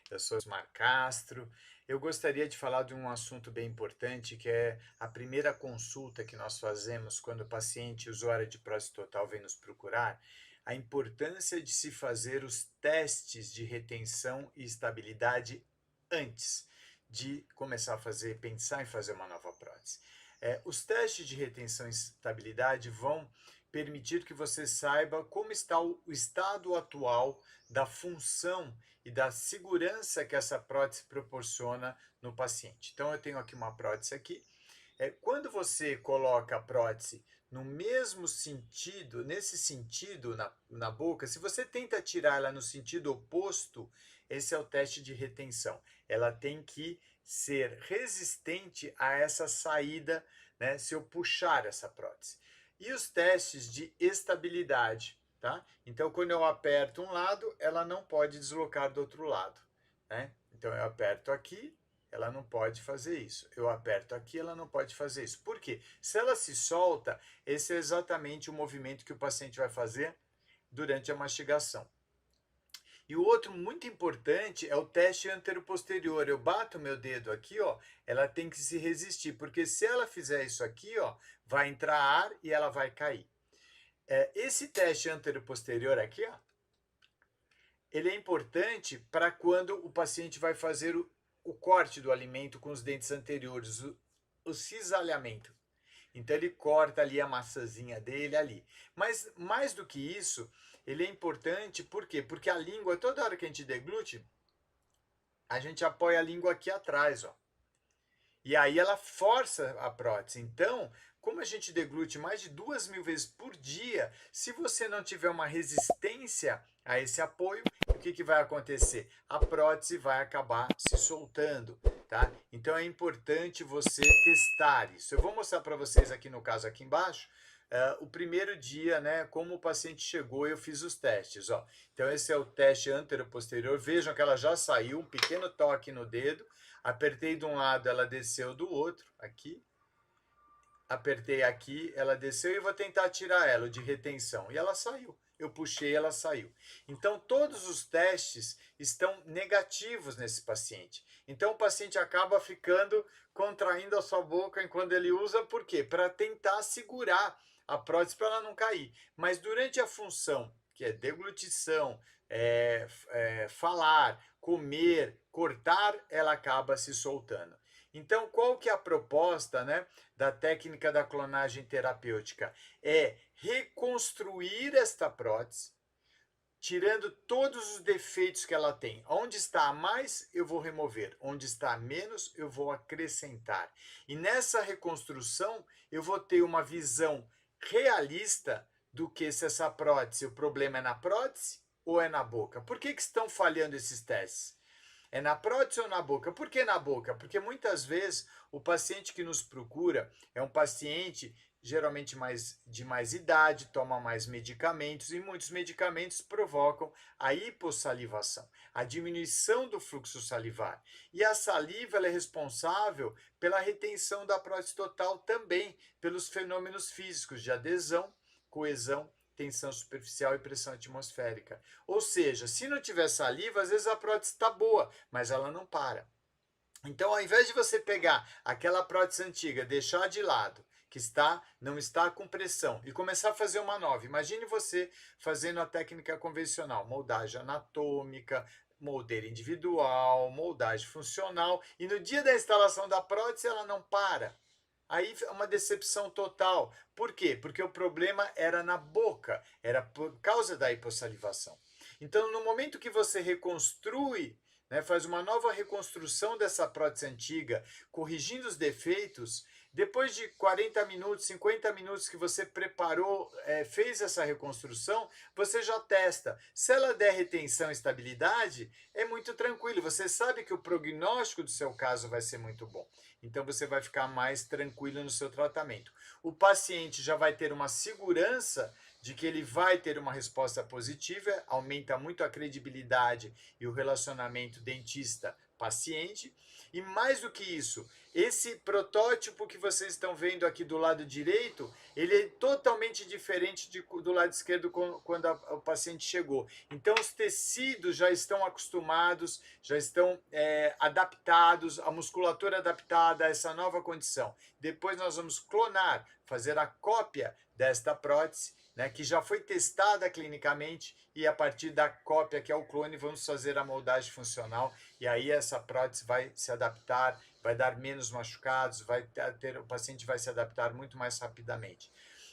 Eu sou Osmar Castro. Eu gostaria de falar de um assunto bem importante, que é a primeira consulta que nós fazemos quando o paciente usuário de prótese total vem nos procurar, a importância de se fazer os testes de retenção e estabilidade antes de começar a pensar em fazer uma nova prótese. Os testes de retenção e estabilidade vão permitir que você saiba como está o estado atual da função e da segurança que essa prótese proporciona no paciente. Então, eu tenho aqui uma prótese aqui. Quando você coloca a prótese no mesmo sentido, nesse sentido na boca, se você tenta tirar ela no sentido oposto, esse é o teste de retenção. Ela tem que ser resistente a essa saída, né, se eu puxar essa prótese. E os testes de estabilidade, tá? Então, quando eu aperto um lado, ela não pode deslocar do outro lado, né? Então, eu aperto aqui, ela não pode fazer isso. Eu aperto aqui, ela não pode fazer isso. Por quê? Se ela se solta, esse é exatamente o movimento que o paciente vai fazer durante a mastigação. E o outro muito importante é o teste anteroposterior. Eu bato meu dedo aqui, ó, ela tem que se resistir, porque se ela fizer isso aqui, ó, vai entrar ar e ela vai cair. Esse teste anteroposterior aqui, ó, ele é importante para quando o paciente vai fazer o corte do alimento com os dentes anteriores, o cisalhamento. Então ele corta ali a maçãzinha dele ali. Mas mais do que isso, ele é importante, por quê? Porque a língua, toda hora que a gente deglute, a gente apoia a língua aqui atrás, ó. E aí ela força a prótese. Então, como a gente deglute mais de 2.000 vezes por dia, se você não tiver uma resistência a esse apoio, o que vai acontecer? A prótese vai acabar se soltando, tá? Então é importante você testar isso. Eu vou mostrar para vocês aqui no caso aqui embaixo, o primeiro dia, né, como o paciente chegou, eu fiz os testes, ó. Então esse é o teste anteroposterior. Vejam que ela já saiu, um pequeno toque no dedo. Apertei de um lado, ela desceu do outro, aqui. Apertei aqui, ela desceu e vou tentar tirar ela, o de retenção. E ela saiu. Eu puxei, ela saiu. Então, todos os testes estão negativos nesse paciente. Então, o paciente acaba ficando contraindo a sua boca enquanto ele usa, por quê? Para tentar segurar a prótese para ela não cair. Mas durante a função, que é deglutição, falar, comer, cortar, ela acaba se soltando. Então, qual que é a proposta, né, da técnica da clonagem terapêutica? É reconstruir esta prótese, tirando todos os defeitos que ela tem. Onde está a mais, eu vou remover. Onde está a menos, eu vou acrescentar. E nessa reconstrução, eu vou ter uma visão realista do que se essa prótese, o problema é na prótese ou é na boca. Por que estão falhando esses testes? É na prótese ou na boca? Por que na boca? Porque muitas vezes o paciente que nos procura é um paciente geralmente de mais idade, toma mais medicamentos e muitos medicamentos provocam a hipossalivação, a diminuição do fluxo salivar. E a saliva ela é responsável pela retenção da prótese total também, pelos fenômenos físicos de adesão, coesão, tensão superficial e pressão atmosférica. Ou seja, se não tiver saliva, às vezes a prótese está boa, mas ela não para. Então, ao invés de você pegar aquela prótese antiga, deixar de lado, que não está com pressão, e começar a fazer uma nova, imagine você fazendo a técnica convencional, moldagem anatômica, moldeira individual, moldagem funcional, e no dia da instalação da prótese ela não para. Aí é uma decepção total. Por quê? Porque o problema era na boca, era por causa da hipossalivação. Então, no momento que você reconstrui, né, faz uma nova reconstrução dessa prótese antiga, corrigindo os defeitos, depois de 40 minutos, 50 minutos que você preparou, fez essa reconstrução, você já testa. Se ela der retenção e estabilidade, é muito tranquilo. Você sabe que o prognóstico do seu caso vai ser muito bom. Então você vai ficar mais tranquilo no seu tratamento. O paciente já vai ter uma segurança de que ele vai ter uma resposta positiva, aumenta muito a credibilidade e o relacionamento dentista-paciente. E mais do que isso, esse protótipo que vocês estão vendo aqui do lado direito, ele é totalmente diferente do lado esquerdo quando o paciente chegou. Então, os tecidos já estão acostumados, já estão adaptados, a musculatura adaptada a essa nova condição. Depois nós vamos clonar, fazer a cópia desta prótese, né, que já foi testada clinicamente, e a partir da cópia, que é o clone, vamos fazer a moldagem funcional, e aí essa prótese vai se adaptar, vai dar menos machucados, o paciente vai se adaptar muito mais rapidamente.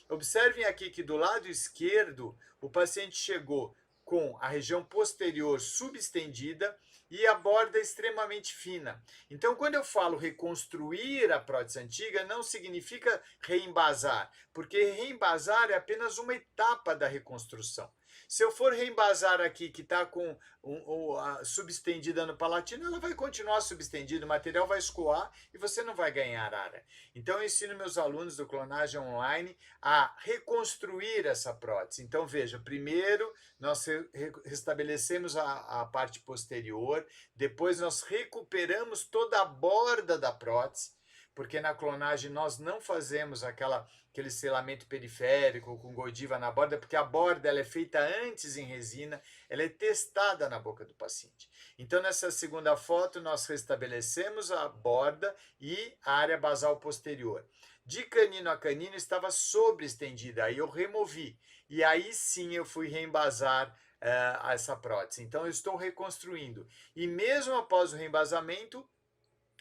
Observem aqui que do lado esquerdo, o paciente chegou com a região posterior subestendida e a borda extremamente fina. Então, quando eu falo reconstruir a prótese antiga, não significa reembasar, porque reembasar é apenas uma etapa da reconstrução. Se eu for reembasar aqui, que está com a subestendida no palatino, ela vai continuar subestendida, o material vai escoar e você não vai ganhar área. Então, eu ensino meus alunos do Clonagem Online a reconstruir essa prótese. Então, veja, primeiro nós restabelecemos a parte posterior, depois nós recuperamos toda a borda da prótese, porque na clonagem nós não fazemos aquele selamento periférico com Godiva na borda, porque a borda ela é feita antes em resina, ela é testada na boca do paciente. Então, nessa segunda foto, nós restabelecemos a borda e a área basal posterior. De canino a canino estava sobreestendida, aí eu removi. E aí sim eu fui reembasar essa prótese. Então, eu estou reconstruindo. E mesmo após o reembasamento,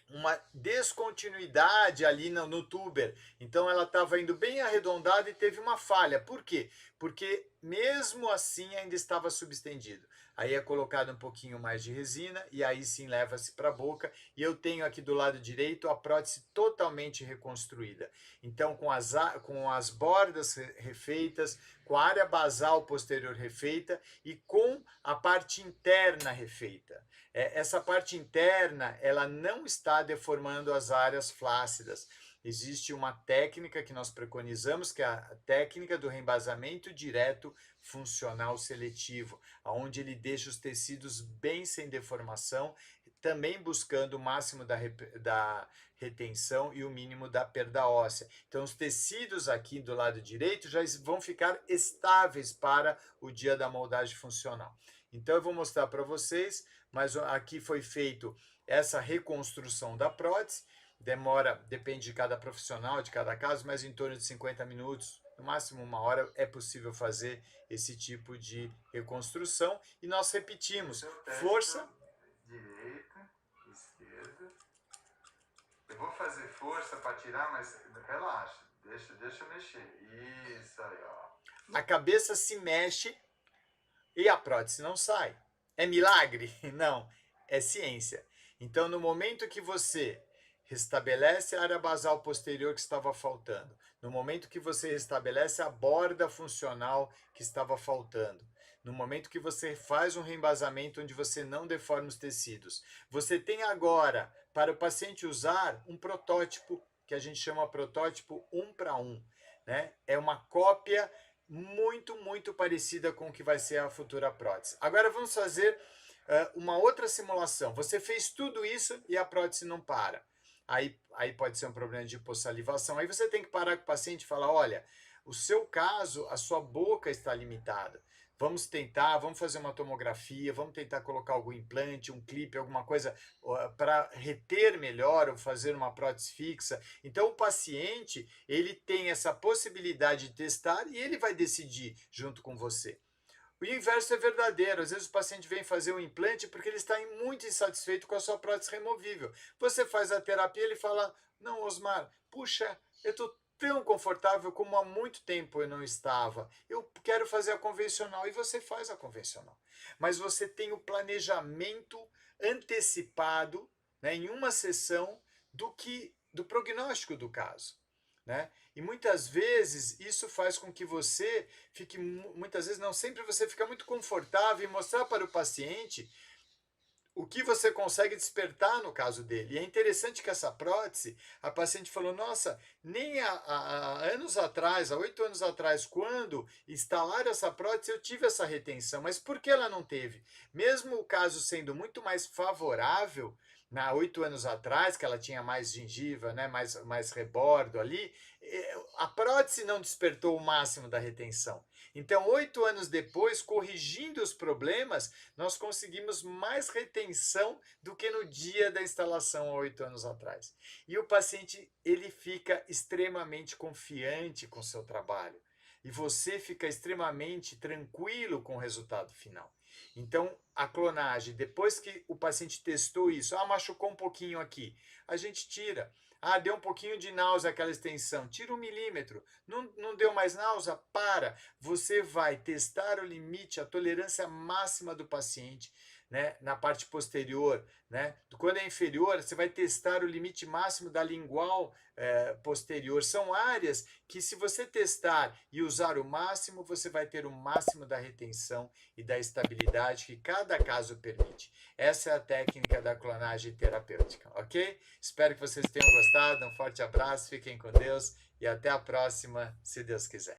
uma descontinuidade ali no tuber. Então ela estava indo bem arredondada e teve uma falha. Por quê? Porque mesmo assim ainda estava subestendido. Aí é colocado um pouquinho mais de resina e aí sim leva-se para a boca. E eu tenho aqui do lado direito a prótese totalmente reconstruída. Então com as bordas refeitas, com a área basal posterior refeita e com a parte interna refeita. Essa parte interna, ela não está deformando as áreas flácidas. Existe uma técnica que nós preconizamos, que é a técnica do reembasamento direto funcional seletivo, onde ele deixa os tecidos bem sem deformação, também buscando o máximo da retenção e o mínimo da perda óssea. Então, os tecidos aqui do lado direito já vão ficar estáveis para o dia da moldagem funcional. Então, eu vou mostrar para vocês, mas aqui foi feito essa reconstrução da prótese. Demora, depende de cada profissional, de cada caso, mas em torno de 50 minutos, no máximo 1 hora, é possível fazer esse tipo de reconstrução. E nós repetimos, força, direita, esquerda. Eu vou fazer força para tirar, mas relaxa, deixa eu mexer. Isso aí, ó. A cabeça se mexe e a prótese não sai. É milagre? Não, é ciência. Então, no momento que você restabelece a área basal posterior que estava faltando, no momento que você restabelece a borda funcional que estava faltando, no momento que você faz um reembasamento onde você não deforma os tecidos, você tem agora, para o paciente usar, um protótipo que a gente chama protótipo 1 para 1, né? É uma cópia muito parecida com o que vai ser a futura prótese. Agora vamos fazer uma outra simulação. Você fez tudo isso e a prótese não para. Aí pode ser um problema de hipossalivação. Aí você tem que parar com o paciente e falar, olha, o seu caso, a sua boca está limitada. Vamos fazer uma tomografia, vamos tentar colocar algum implante, um clipe, alguma coisa para reter melhor ou fazer uma prótese fixa. Então, o paciente, ele tem essa possibilidade de testar e ele vai decidir junto com você. O inverso é verdadeiro. Às vezes o paciente vem fazer um implante porque ele está muito insatisfeito com a sua prótese removível. Você faz a terapia e ele fala, não, Osmar, puxa, eu estou tão confortável como há muito tempo eu não estava. Eu quero fazer a convencional e você faz a convencional. Mas você tem o planejamento antecipado, né, em uma sessão do prognóstico do caso, né? E muitas vezes isso faz com que você muitas vezes não sempre você fica muito confortável em mostrar para o paciente o que você consegue despertar no caso dele. E é interessante que essa prótese, a paciente falou: nossa, nem há anos atrás, há 8 anos atrás, quando instalaram essa prótese, eu tive essa retenção. Mas por que ela não teve? Mesmo o caso sendo muito mais favorável, 8 anos atrás, que ela tinha mais gengiva, né, mais rebordo ali, a prótese não despertou o máximo da retenção. Então, 8 anos depois, corrigindo os problemas, nós conseguimos mais retenção do que no dia da instalação há 8 anos atrás. E o paciente ele fica extremamente confiante com o seu trabalho. E você fica extremamente tranquilo com o resultado final. Então, a clonagem, depois que o paciente testou isso, machucou um pouquinho aqui, a gente tira. Deu um pouquinho de náusea aquela extensão, tira 1 milímetro. Não deu mais náusea? Para. Você vai testar o limite, a tolerância máxima do paciente, né, na parte posterior, né? Quando é inferior, você vai testar o limite máximo da lingual posterior. São áreas que, se você testar e usar o máximo, você vai ter o máximo da retenção e da estabilidade que cada caso permite. Essa é a técnica da clonagem terapêutica, ok? Espero que vocês tenham gostado. Um forte abraço, fiquem com Deus e até a próxima, se Deus quiser.